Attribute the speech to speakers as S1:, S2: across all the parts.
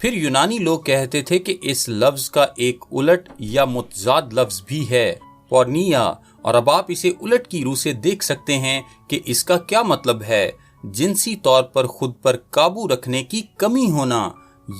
S1: پھر یونانی لوگ کہتے تھے کہ اس لفظ کا ایک الٹ یا متضاد لفظ بھی ہے، پورنیا، اور اب آپ اسے الٹ کی روح سے دیکھ سکتے ہیں کہ اس کا کیا مطلب ہے، جنسی طور پر خود پر قابو رکھنے کی کمی ہونا۔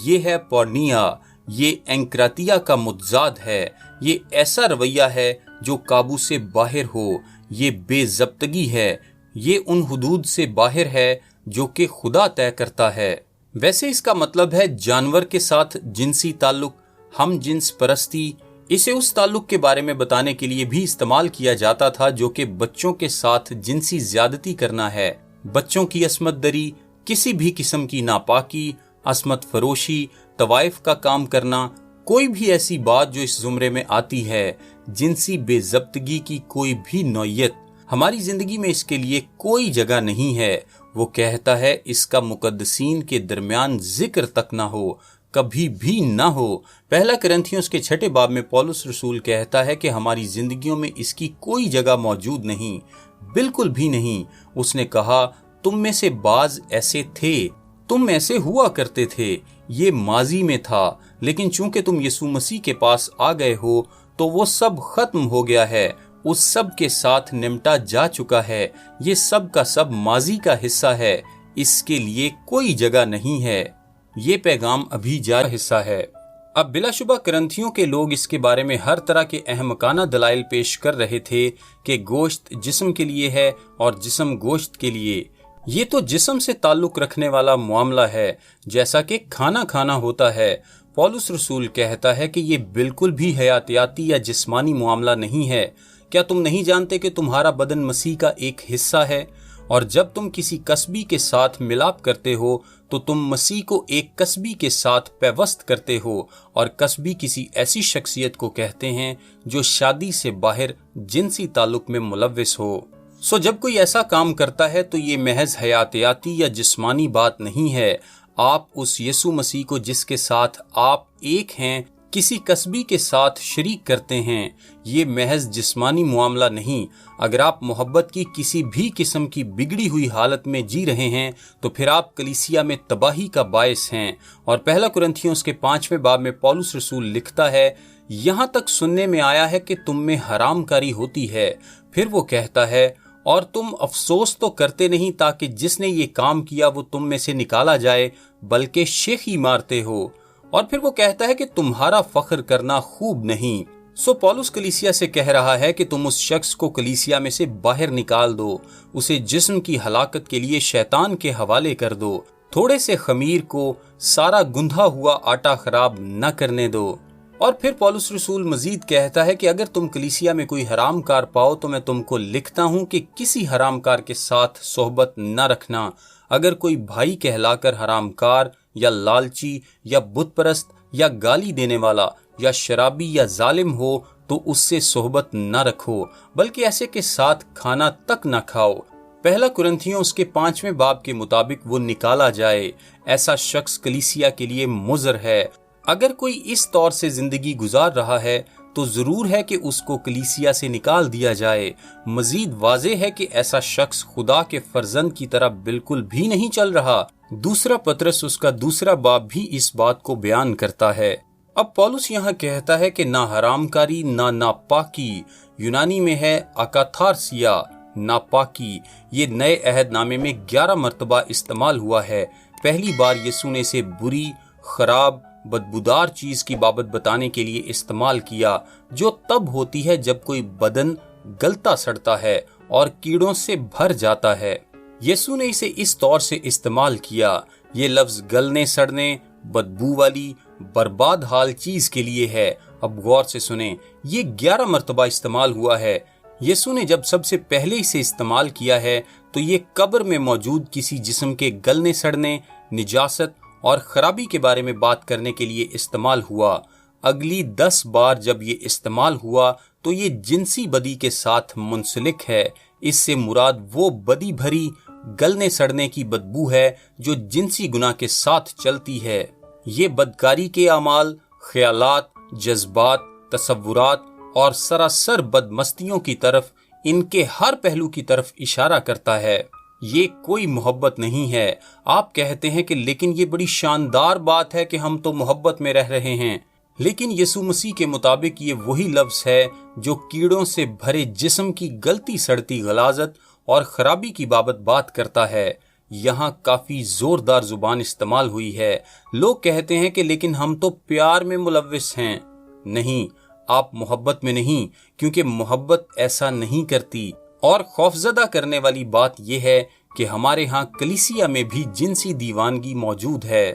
S1: یہ ہے پورنیا، یہ انکراتیہ کا متضاد ہے، یہ ایسا رویہ ہے جو قابو سے باہر ہو، یہ بے ضابطگی ہے، یہ ان حدود سے باہر ہے جو کہ خدا طے کرتا ہے۔ ویسے اس کا مطلب ہے جانور کے ساتھ جنسی تعلق، ہم جنس پرستی۔ اسے اس تعلق کے بارے میں بتانے کے لیے بھی استعمال کیا جاتا تھا جو کہ بچوں کے ساتھ جنسی زیادتی کرنا ہے، بچوں کی عصمت دری، کسی بھی قسم کی ناپاکی، عصمت فروشی، طوائف کا کام کرنا، کوئی بھی ایسی بات جو اس زمرے میں آتی ہے، جنسی بے ضابطگی کی کوئی بھی نوعیت۔ ہماری زندگی میں اس کے لیے کوئی جگہ نہیں ہے۔ وہ کہتا ہے اس کا مقدسین کے درمیان ذکر تک نہ ہو، کبھی بھی نہ ہو۔ پہلا کرنتھیوں کے 6 باب میں پولس رسول کہتا ہے کہ ہماری زندگیوں میں اس کی کوئی جگہ موجود نہیں، بالکل بھی نہیں۔ اس نے کہا تم میں سے بعض ایسے تھے، تم ایسے ہوا کرتے تھے، یہ ماضی میں تھا، لیکن چونکہ تم یسوع مسیح کے پاس آ گئے ہو تو وہ سب ختم ہو گیا ہے، اس سب کے ساتھ نمٹا جا چکا ہے، یہ سب کا سب ماضی کا حصہ ہے، اس کے لیے کوئی جگہ نہیں ہے۔ یہ پیغام ابھی جاری حصہ ہے۔ اب بلا شبہ کرنتھیوں کے لوگ اس کے بارے میں ہر طرح کے احمقانہ دلائل پیش کر رہے تھے کہ گوشت جسم کے لیے ہے اور جسم گوشت کے لیے۔ یہ تو جسم سے تعلق رکھنے والا معاملہ ہے، جیسا کہ کھانا کھانا ہوتا ہے۔ پولس رسول کہتا ہے کہ یہ بالکل بھی حیاتیاتی یا جسمانی معاملہ نہیں ہے۔ کیا تم نہیں جانتے کہ تمہارا بدن مسیح کا ایک حصہ ہے؟ اور جب تم کسی کسبی کے ساتھ ملاپ کرتے ہو تو تم مسیح کو ایک کسبی کے ساتھ پیوست کرتے ہو، اور کسبی کسی ایسی شخصیت کو کہتے ہیں جو شادی سے باہر جنسی تعلق میں ملوث ہو۔ جب کوئی ایسا کام کرتا ہے تو یہ محض حیاتیاتی یا جسمانی بات نہیں ہے۔ آپ اس یسوع مسیح کو جس کے ساتھ آپ ایک ہیں کسی کسبی کے ساتھ شریک کرتے ہیں۔ یہ محض جسمانی معاملہ نہیں۔ اگر آپ محبت کی کسی بھی قسم کی بگڑی ہوئی حالت میں جی رہے ہیں تو پھر آپ کلیسیا میں تباہی کا باعث ہیں۔ اور پہلا کرنتھیوں کے 5 باب میں پولس رسول لکھتا ہے، یہاں تک سننے میں آیا ہے کہ تم میں حرام کاری ہوتی ہے۔ پھر وہ کہتا ہے، اور تم افسوس تو کرتے نہیں تاکہ جس نے یہ کام کیا وہ تم میں سے نکالا جائے، بلکہ شیخی مارتے ہو۔ اور پھر وہ کہتا ہے کہ تمہارا فخر کرنا خوب نہیں۔ پولس کلیسیا سے کہہ رہا ہے کہ تم اس شخص کو کلیسیا میں سے باہر نکال دو، اسے جسم کی ہلاکت کے لیے شیطان کے حوالے کر دو، تھوڑے سے خمیر کو سارا گندھا ہوا آٹا خراب نہ کرنے دو۔ اور پھر پولس رسول مزید کہتا ہے کہ اگر تم کلیسیا میں کوئی حرام کار پاؤ تو میں تم کو لکھتا ہوں کہ کسی حرام کار کے ساتھ صحبت نہ رکھنا۔ اگر کوئی بھائی کہلا کر حرام کار یا لالچی یا بت پرست یا گالی دینے والا یا شرابی یا ظالم ہو تو اس سے صحبت نہ رکھو، بلکہ ایسے کے ساتھ کھانا تک نہ کھاؤ۔ پہلا کرنتھیوں کے 5 باب کے مطابق وہ نکالا جائے۔ ایسا شخص کلیسیا کے لیے مضر ہے۔ اگر کوئی اس طور سے زندگی گزار رہا ہے تو ضرور ہے کہ اس کو کلیسیا سے نکال دیا جائے۔ مزید واضح ہے کہ ایسا شخص خدا کے فرزند کی طرح بالکل بھی نہیں چل رہا۔ دوسرا پطرس اس کا 2 باب بھی اس بات کو بیان کرتا ہے۔ اب پولس یہاں کہتا ہے کہ نہ حرام کاری نہ ناپاکی، یونانی میں ہے اکاتھارسیا، ناپاکی۔ یہ نئے عہد نامے میں 11 مرتبہ استعمال ہوا ہے۔ پہلی بار یسوع نے اسے بری، خراب، بدبودار چیز کی بابت بتانے کے لیے استعمال کیا، جو تب ہوتی ہے جب کوئی بدن گلتا سڑتا ہے اور کیڑوں سے بھر جاتا ہے۔ یسوع نے اسے اس طور سے استعمال کیا۔ یہ لفظ گلنے سڑنے، بدبو والی، برباد حال چیز کے لیے ہے۔ اب غور سے سنیں، یہ 11 مرتبہ استعمال ہوا ہے۔ یسوع نے جب سب سے پہلے اسے استعمال کیا ہے تو یہ قبر میں موجود کسی جسم کے گلنے سڑنے، نجاست اور خرابی کے بارے میں بات کرنے کے لیے استعمال ہوا۔ اگلی 10 بار جب یہ استعمال ہوا تو یہ جنسی بدی کے ساتھ منسلک ہے۔ اس سے مراد وہ بدی بھری گلنے سڑنے کی بدبو ہے جو جنسی گناہ کے ساتھ چلتی ہے۔ یہ بدکاری کے اعمال، خیالات، جذبات، تصورات اور سراسر بدمستیوں کی طرف، ان کے ہر پہلو کی طرف اشارہ کرتا ہے۔ یہ کوئی محبت نہیں ہے۔ آپ کہتے ہیں کہ لیکن یہ بڑی شاندار بات ہے کہ ہم تو محبت میں رہ رہے ہیں، لیکن یسوع مسیح کے مطابق یہ وہی لفظ ہے جو کیڑوں سے بھرے جسم کی گلتی سڑتی غلاظت اور خرابی کی بات کرتا ہے۔ یہاں کافی زوردار زبان استعمال ہوئی ہے۔ لوگ کہتے ہیں کہ لیکن ہم تو پیار میں ملوث ہیں۔ نہیں، آپ محبت میں نہیں، کیونکہ محبت ایسا نہیں کرتی۔ اور خوفزدہ کرنے والی بات یہ ہے کہ ہمارے ہاں کلیسیا میں بھی جنسی دیوانگی موجود ہے۔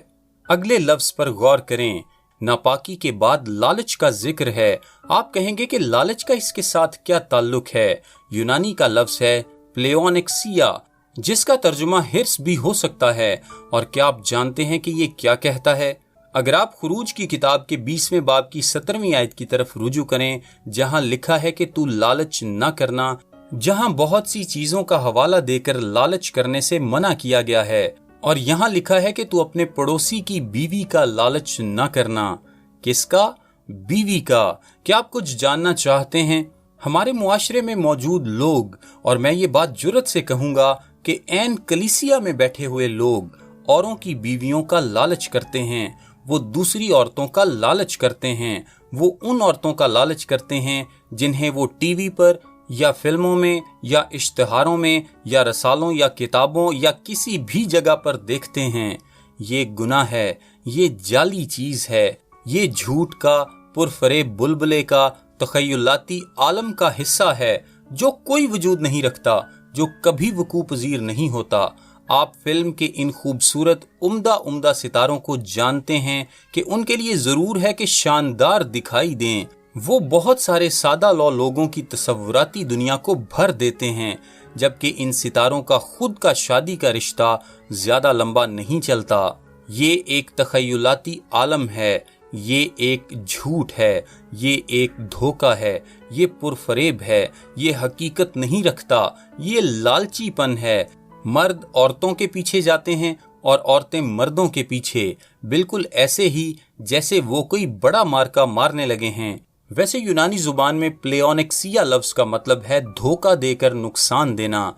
S1: اگلے لفظ پر غور کریں، ناپاکی کے بعد لالچ کا ذکر ہے۔ آپ کہیں گے کہ لالچ کا اس کے ساتھ کیا تعلق ہے؟ یونانی کا لفظ ہے پلیونکسیا، جس کا ترجمہ ہرس بھی ہو سکتا ہے۔ اور کیا آپ جانتے ہیں کہ یہ کیا کہتا ہے؟ اگر آپ خروج کی کتاب کے 20ویں باب کی 17ویں آیت کی طرف رجوع کریں، جہاں لکھا ہے کہ تو لالچ نہ کرنا، جہاں بہت سی چیزوں کا حوالہ دے کر لالچ کرنے سے منع کیا گیا ہے، اور یہاں لکھا ہے کہ تو اپنے پڑوسی کی بیوی کا لالچ نہ کرنا۔ کس کا؟ بیوی کا۔ کیا آپ کچھ جاننا چاہتے ہیں؟ ہمارے معاشرے میں موجود لوگ، اور میں یہ بات جرأت سے کہوں گا کہ عین کلیسیا میں بیٹھے ہوئے لوگ اوروں کی بیویوں کا لالچ کرتے ہیں۔ وہ دوسری عورتوں کا لالچ کرتے ہیں۔ وہ ان عورتوں کا لالچ کرتے ہیں جنہیں وہ ٹی وی پر یا فلموں میں یا اشتہاروں میں یا رسالوں یا کتابوں یا کسی بھی جگہ پر دیکھتے ہیں۔ یہ گناہ ہے، یہ جعلی چیز ہے، یہ جھوٹ کا، پرفریب بلبلے کا، تخیلاتی عالم کا حصہ ہے جو کوئی وجود نہیں رکھتا، جو کبھی وقوع پذیر نہیں ہوتا۔ آپ فلم کے ان خوبصورت عمدہ ستاروں کو جانتے ہیں کہ ان کے لیے ضرور ہے کہ شاندار دکھائی دیں۔ وہ بہت سارے سادہ لوگوں کی تصوراتی دنیا کو بھر دیتے ہیں، جبکہ ان ستاروں کا خود کا شادی کا رشتہ زیادہ لمبا نہیں چلتا۔ یہ ایک تخیلاتی عالم ہے، یہ ایک جھوٹ ہے، یہ ایک دھوکہ ہے، یہ پرفریب ہے، یہ حقیقت نہیں رکھتا، یہ لالچی پن ہے۔ مرد عورتوں کے پیچھے جاتے ہیں اور عورتیں مردوں کے پیچھے، بالکل ایسے ہی جیسے وہ کوئی بڑا مارکا مارنے لگے ہیں۔ ویسے یونانی زبان میں پلیونکسیا لفظ کا مطلب ہے دھوکہ دے کر نقصان دینا،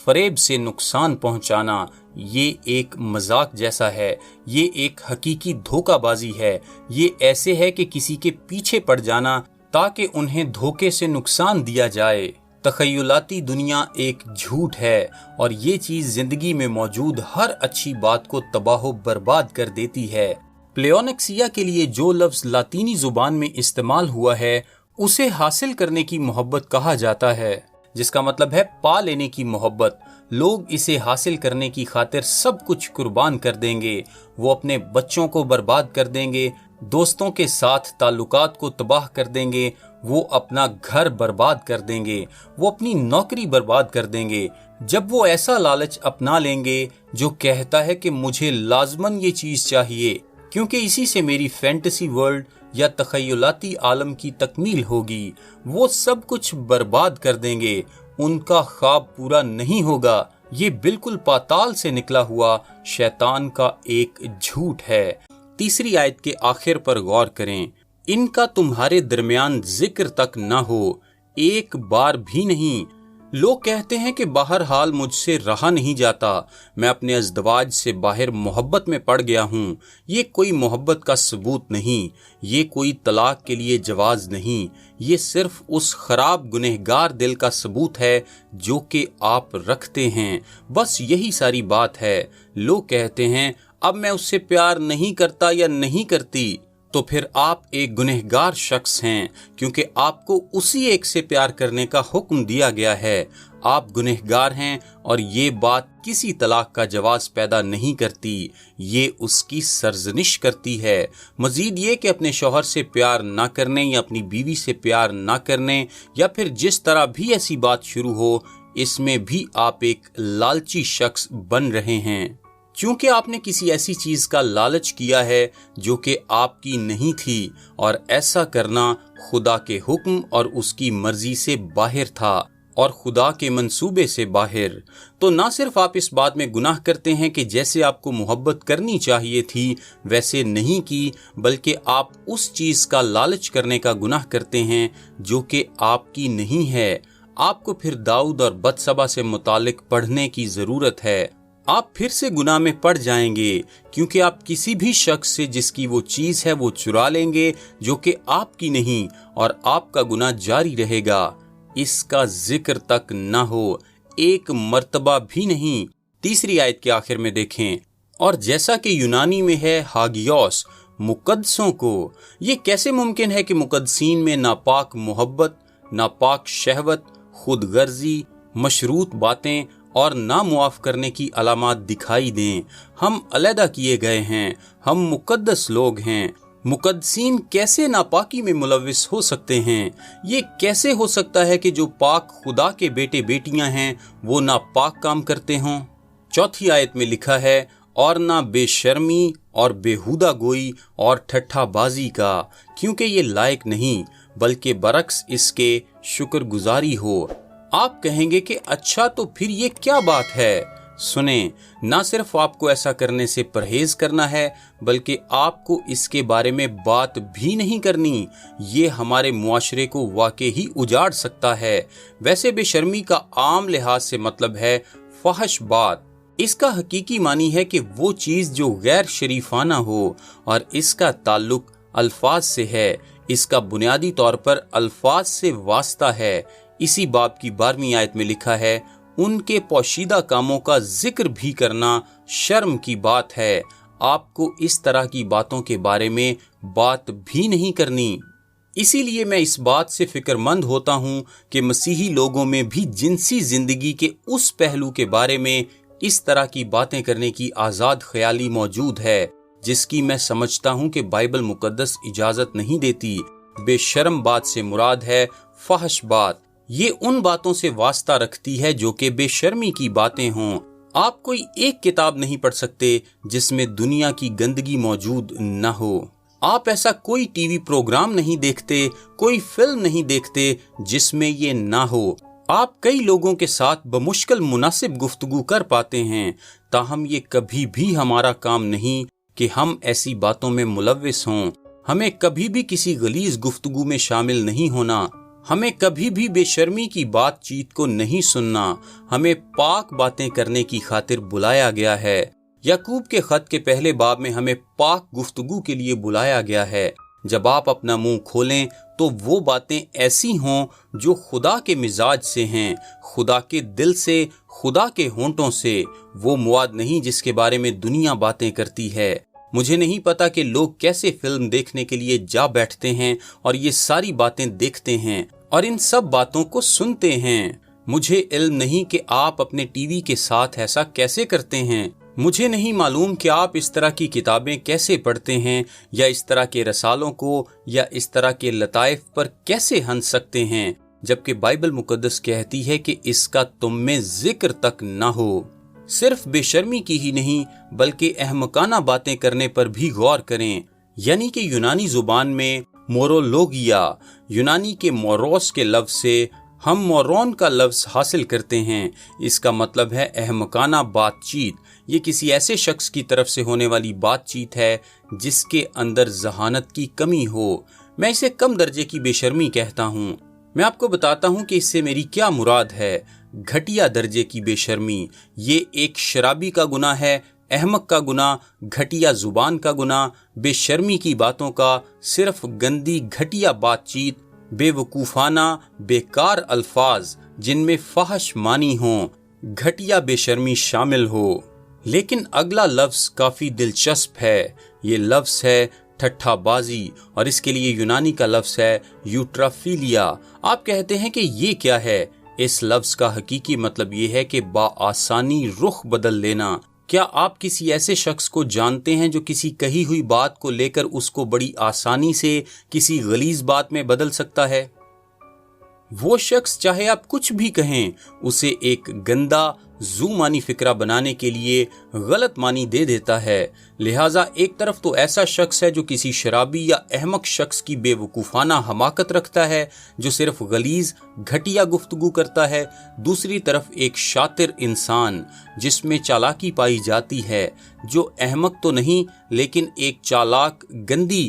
S1: فریب سے نقصان پہنچانا۔ یہ ایک مذاق جیسا ہے، یہ ایک حقیقی دھوکہ بازی ہے۔ یہ ایسے ہے کہ کسی کے پیچھے پڑ جانا تاکہ انہیں دھوکے سے نقصان دیا جائے۔ تخیلاتی دنیا ایک جھوٹ ہے، اور یہ چیز زندگی میں موجود ہر اچھی بات کو تباہ و برباد کر دیتی ہے۔ پلیونکسیا کے لیے جو لفظ لاطینی زبان میں استعمال ہوا ہے اسے حاصل کرنے کی محبت کہا جاتا ہے، جس کا مطلب ہے پا لینے کی محبت۔ لوگ اسے حاصل کرنے کی خاطر سب کچھ قربان کر دیں گے۔ وہ اپنے بچوں کو برباد کر دیں گے، دوستوں کے ساتھ تعلقات کو تباہ کر دیں گے، وہ اپنا گھر برباد کر دیں گے، وہ اپنی نوکری برباد کر دیں گے۔ جب وہ ایسا لالچ اپنا لیں گے جو کہتا ہے کہ مجھے لازماً یہ چیز چاہیے کیونکہ اسی سے میری فینٹیسی ورلڈ یا تخیلاتی عالم کی تکمیل ہوگی، وہ سب کچھ برباد کر دیں گے۔ ان کا خواب پورا نہیں ہوگا۔ یہ بالکل پاتال سے نکلا ہوا شیطان کا ایک جھوٹ ہے۔ تیسری آیت کے آخر پر غور کریں، ان کا تمہارے درمیان ذکر تک نہ ہو، ایک بار بھی نہیں۔ لوگ کہتے ہیں کہ بہرحال مجھ سے رہا نہیں جاتا، میں اپنے ازدواج سے باہر محبت میں پڑ گیا ہوں۔ یہ کوئی محبت کا ثبوت نہیں، یہ کوئی طلاق کے لیے جواز نہیں، یہ صرف اس خراب گنہگار دل کا ثبوت ہے جو کہ آپ رکھتے ہیں۔ بس یہی ساری بات ہے۔ لوگ کہتے ہیں اب میں اس سے پیار نہیں کرتا یا نہیں کرتی، تو پھر آپ ایک گنہگار شخص ہیں، کیونکہ آپ کو اسی ایک سے پیار کرنے کا حکم دیا گیا ہے۔ آپ گنہگار ہیں، اور یہ بات کسی طلاق کا جواز پیدا نہیں کرتی، یہ اس کی سرزنش کرتی ہے۔ مزید یہ کہ اپنے شوہر سے پیار نہ کرنے یا اپنی بیوی سے پیار نہ کرنے یا پھر جس طرح بھی ایسی بات شروع ہو، اس میں بھی آپ ایک لالچی شخص بن رہے ہیں، چونکہ آپ نے کسی ایسی چیز کا لالچ کیا ہے جو کہ آپ کی نہیں تھی، اور ایسا کرنا خدا کے حکم اور اس کی مرضی سے باہر تھا اور خدا کے منصوبے سے باہر۔ تو نہ صرف آپ اس بات میں گناہ کرتے ہیں کہ جیسے آپ کو محبت کرنی چاہیے تھی ویسے نہیں کی، بلکہ آپ اس چیز کا لالچ کرنے کا گناہ کرتے ہیں جو کہ آپ کی نہیں ہے۔ آپ کو پھر داؤد اور بتسبا سے متعلق پڑھنے کی ضرورت ہے۔ آپ پھر سے گناہ میں پڑ جائیں گے کیونکہ آپ کسی بھی شخص سے جس کی وہ چیز ہے وہ چرا لیں گے جو کہ آپ کی نہیں، اور آپ کا گناہ جاری رہے گا۔ اس کا ذکر تک نہ ہو، ایک مرتبہ بھی نہیں۔ تیسری آیت کے آخر میں دیکھیں، اور جیسا کہ یونانی میں ہے ہاگیوس، مقدسوں کو۔ یہ کیسے ممکن ہے کہ مقدسین میں ناپاک محبت، ناپاک شہوت، خود غرضی، مشروط باتیں اور نامعاف کرنے کی علامات دکھائی دیں؟ ہم علیحدہ کیے گئے ہیں، ہم مقدس لوگ ہیں۔ مقدسین کیسے ناپاکی میں ملوث ہو سکتے ہیں؟ یہ کیسے ہو سکتا ہے کہ جو پاک خدا کے بیٹے بیٹیاں ہیں وہ ناپاک کام کرتے ہوں؟ چوتھی آیت میں لکھا ہے، اور نہ بے شرمی اور بیہودہ گوئی اور ٹھٹھا بازی کا، کیونکہ یہ لائق نہیں، بلکہ برعکس اس کے شکر گزاری ہو۔ آپ کہیں گے کہ اچھا تو پھر یہ کیا بات ہے؟ سنیں، نہ صرف آپ کو ایسا کرنے سے پرہیز کرنا ہے بلکہ آپ کو اس کے بارے میں بات بھی نہیں کرنی۔ یہ ہمارے معاشرے کو واقعی ہی اجاڑ سکتا ہے۔ ویسے بے شرمی کا عام لحاظ سے مطلب ہے فحش بات۔ اس کا حقیقی معنی ہے کہ وہ چیز جو غیر شریفانہ ہو، اور اس کا تعلق الفاظ سے ہے۔ اس کا بنیادی طور پر الفاظ سے واسطہ ہے۔ اسی باب کی 12ویں آیت میں لکھا ہے، ان کے پوشیدہ کاموں کا ذکر بھی کرنا شرم کی بات ہے۔ آپ کو اس طرح کی باتوں کے بارے میں بات بھی نہیں کرنی۔ اسی لیے میں اس بات سے فکر مند ہوتا ہوں کہ مسیحی لوگوں میں بھی جنسی زندگی کے اس پہلو کے بارے میں اس طرح کی باتیں کرنے کی آزاد خیالی موجود ہے جس کی میں سمجھتا ہوں کہ بائبل مقدس اجازت نہیں دیتی۔ بے شرم بات سے مراد ہے فحش بات۔ یہ ان باتوں سے واسطہ رکھتی ہے جو کہ بے شرمی کی باتیں ہوں۔ آپ کوئی ایک کتاب نہیں پڑھ سکتے جس میں دنیا کی گندگی موجود نہ ہو۔ آپ ایسا کوئی ٹی وی پروگرام نہیں دیکھتے، کوئی فلم نہیں دیکھتے جس میں یہ نہ ہو۔ آپ کئی لوگوں کے ساتھ بمشکل مناسب گفتگو کر پاتے ہیں، تاہم یہ کبھی بھی ہمارا کام نہیں کہ ہم ایسی باتوں میں ملوث ہوں۔ ہمیں کبھی بھی کسی غلیظ گفتگو میں شامل نہیں ہونا۔ ہمیں کبھی بھی بے شرمی کی بات چیت کو نہیں سننا۔ ہمیں پاک باتیں کرنے کی خاطر بلایا گیا ہے۔ یعقوب کے خط کے پہلے باب میں ہمیں پاک گفتگو کے لیے بلایا گیا ہے۔ جب آپ اپنا منہ کھولیں تو وہ باتیں ایسی ہوں جو خدا کے مزاج سے ہیں، خدا کے دل سے، خدا کے ہونٹوں سے۔ وہ مواد نہیں جس کے بارے میں دنیا باتیں کرتی ہے۔ مجھے نہیں پتا کہ لوگ کیسے فلم دیکھنے کے لیے جا بیٹھتے ہیں اور یہ ساری باتیں دیکھتے ہیں اور ان سب باتوں کو سنتے ہیں۔ مجھے علم نہیں کہ آپ اپنے ٹی وی کے ساتھ ایسا کیسے کرتے ہیں۔ مجھے نہیں معلوم کہ آپ اس طرح کی کتابیں کیسے پڑھتے ہیں، یا اس طرح کے رسالوں کو یا اس طرح کے لطائف پر کیسے ہنس سکتے ہیں، جبکہ بائبل مقدس کہتی ہے کہ اس کا تم میں ذکر تک نہ ہو۔ صرف بے شرمی کی ہی نہیں بلکہ احمقانہ باتیں کرنے پر بھی غور کریں، یعنی کہ یونانی زبان میں مورولوگیا، یونانی کے موروس کے لفظ سے ہم مورون کا لفظ حاصل کرتے ہیں۔ اس کا مطلب ہے احمقانہ بات چیت۔ یہ کسی ایسے شخص کی طرف سے ہونے والی بات چیت ہے جس کے اندر ذہانت کی کمی ہو۔ میں اسے کم درجے کی بے شرمی کہتا ہوں۔ میں آپ کو بتاتا ہوں کہ اس سے میری کیا مراد ہے۔ گھٹیا درجے کی بے شرمی، یہ ایک شرابی کا گناہ ہے، احمق کا گناہ، گھٹیا زبان کا گناہ، بے شرمی کی باتوں کا، صرف گندی گھٹیا بات چیت، بے وقوفانہ بیکار الفاظ جن میں فحش معنی ہوں، گھٹیا بے شرمی شامل ہو۔ لیکن اگلا لفظ کافی دلچسپ ہے۔ یہ لفظ ہے ٹھٹھا بازی، اور اس کے لیے یونانی کا لفظ ہے یوٹرافیلیا۔ آپ کہتے ہیں کہ یہ کیا ہے؟ اس لفظ کا حقیقی مطلب یہ ہے کہ بآسانی رخ بدل لینا۔ کیا آپ کسی ایسے شخص کو جانتے ہیں جو کسی کہی ہوئی بات کو لے کر اس کو بڑی آسانی سے کسی غلیظ بات میں بدل سکتا ہے؟ وہ شخص چاہے آپ کچھ بھی کہیں، اسے ایک گندا ذو معنی فکرہ بنانے کے لیے غلط معنی دے دیتا ہے۔ لہٰذا ایک طرف تو ایسا شخص ہے جو کسی شرابی یا احمق شخص کی بے وقوفانہ حماقت رکھتا ہے جو صرف غلیظ گھٹیا گفتگو کرتا ہے، دوسری طرف ایک شاطر انسان جس میں چالاکی پائی جاتی ہے، جو احمق تو نہیں لیکن ایک چالاک، گندی،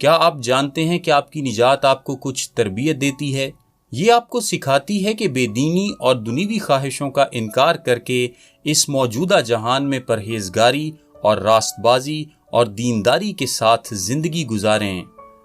S1: کیا آپ جانتے ہیں کہ آپ کی نجات آپ کو کچھ تربیت دیتی ہے؟ یہ آپ کو سکھاتی ہے کہ بے دینی اور دنیوی خواہشوں کا انکار کر کے اس موجودہ جہان میں پرہیزگاری اور راست بازی اور دینداری کے ساتھ زندگی گزاریں۔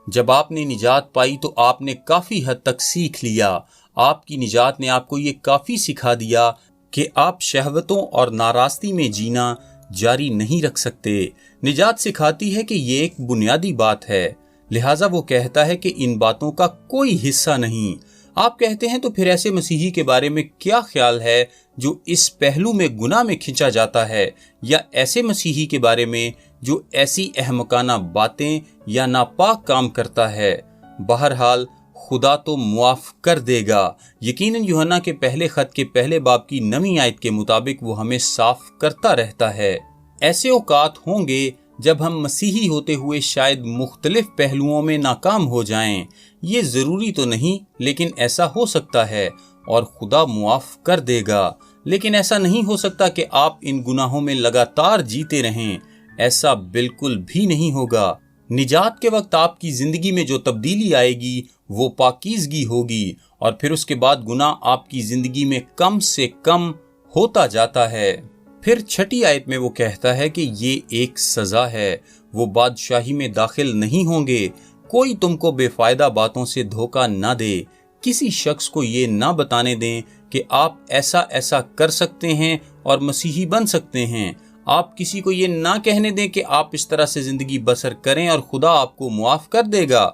S1: جب آپ نے نجات پائی تو آپ نے کافی حد تک سیکھ لیا۔ آپ کی نجات نے آپ کو یہ کافی سکھا دیا کہ آپ شہوتوں اور ناراستی میں جینا جاری نہیں رکھ سکتے۔ نجات سکھاتی ہے کہ یہ ایک بنیادی بات ہے، لہٰذا وہ کہتا ہے کہ ان باتوں کا کوئی حصہ نہیں۔ آپ کہتے ہیں تو پھر ایسے مسیحی کے بارے میں کیا خیال ہے جو اس پہلو میں گناہ میں کھنچا جاتا ہے، یا ایسے مسیحی کے بارے میں جو ایسی احمقانہ باتیں یا ناپاک کام کرتا ہے؟ بہرحال خدا تو معاف کر دے گا۔ یقیناً یوحنا کے پہلے خط کے پہلے باب کی 9 آیت کے مطابق وہ ہمیں صاف کرتا رہتا ہے۔ ایسے اوقات ہوں گے جب ہم مسیحی ہوتے ہوئے شاید مختلف پہلوؤں میں ناکام ہو جائیں، یہ ضروری تو نہیں لیکن ایسا ہو سکتا ہے، اور خدا معاف کر دے گا۔ لیکن ایسا نہیں ہو سکتا کہ آپ ان گناہوں میں لگاتار جیتے رہیں، ایسا بالکل بھی نہیں ہوگا۔ نجات کے وقت آپ کی زندگی میں جو تبدیلی آئے گی وہ پاکیزگی ہوگی، اور پھر اس کے بعد گناہ آپ کی زندگی میں کم سے کم ہوتا جاتا ہے۔ پھر 6 آیت میں وہ کہتا ہے کہ یہ ایک سزا ہے، وہ بادشاہی میں داخل نہیں ہوں گے۔ کوئی تم کو بے فائدہ باتوں سے دھوکہ نہ دے، کسی شخص کو یہ نہ بتانے دیں کہ آپ ایسا ایسا کر سکتے ہیں اور مسیحی بن سکتے ہیں۔ آپ کسی کو یہ نہ کہنے دیں کہ آپ اس طرح سے زندگی بسر کریں اور خدا آپ کو معاف کر دے گا۔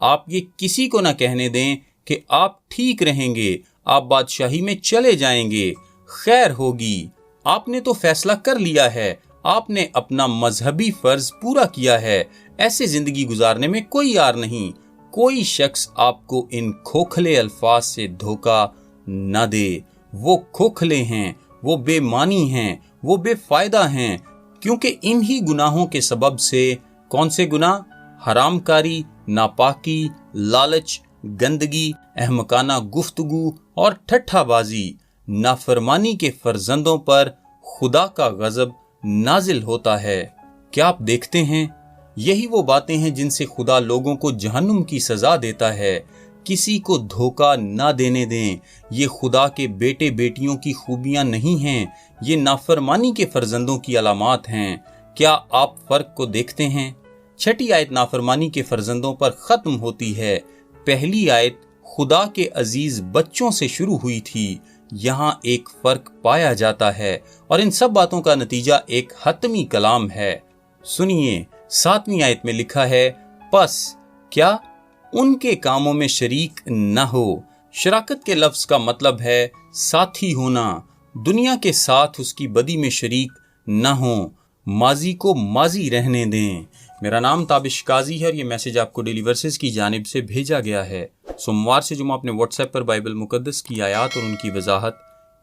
S1: آپ یہ کسی کو نہ کہنے دیں کہ آپ ٹھیک رہیں گے، آپ بادشاہی میں چلے جائیں گے، خیر ہوگی۔ آپ نے تو فیصلہ کر لیا ہے، آپ نے اپنا مذہبی فرض پورا کیا ہے۔ ایسے زندگی گزارنے میں کوئی یار نہیں۔ کوئی شخص آپ کو ان کھوکھلے الفاظ سے دھوکہ نہ دے۔ وہ کھوکھلے ہیں، وہ بے معنی ہیں، وہ بے فائدہ ہیں، کیونکہ انہی گناہوں کے سبب سے کون سے گناہ؟ حرام کاری، ناپاکی، لالچ، گندگی، احمقانہ گفتگو اور ٹھٹھا بازی، نافرمانی کے فرزندوں پر خدا کا غضب نازل ہوتا ہے۔ کیا آپ دیکھتے ہیں؟ یہی وہ باتیں ہیں جن سے خدا لوگوں کو جہنم کی سزا دیتا ہے۔ کسی کو دھوکہ نہ دینے دیں۔ یہ خدا کے بیٹے بیٹیوں کی خوبیاں نہیں ہیں، یہ نافرمانی کے فرزندوں کی علامات ہیں۔ کیا آپ فرق کو دیکھتے ہیں؟ 6 آیت نافرمانی کے فرزندوں پر ختم ہوتی ہے۔ پہلی آیت خدا کے عزیز بچوں سے شروع ہوئی تھی۔ یہاں ایک فرق پایا جاتا ہے، اور ان سب باتوں کا نتیجہ ایک حتمی کلام ہے۔ سنیے 7ویں آیت میں لکھا ہے، پس کیا ان کے کاموں میں شریک نہ ہو۔ شراکت کے لفظ کا مطلب ہے ساتھی ہونا۔ دنیا کے ساتھ اس کی بدی میں شریک نہ ہوں، ماضی کو ماضی رہنے دیں۔ میرا نام تابش قاضی ہے اور یہ میسج آپ کو ڈیلی ورسز کی جانب سے بھیجا گیا ہے۔ سوموار سے جمعہ اپنے واٹس ایپ پر بائبل مقدس کی آیات اور ان کی وضاحت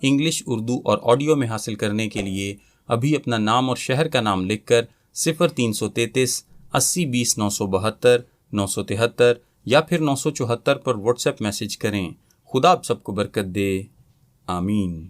S1: انگلش، اردو اور آڈیو میں حاصل کرنے کے لیے ابھی اپنا نام اور شہر کا نام لکھ کر 0333 80 20 972 973 یا پھر 974 پر واٹس ایپ میسج کریں۔ خدا آپ سب کو برکت دے، آمین۔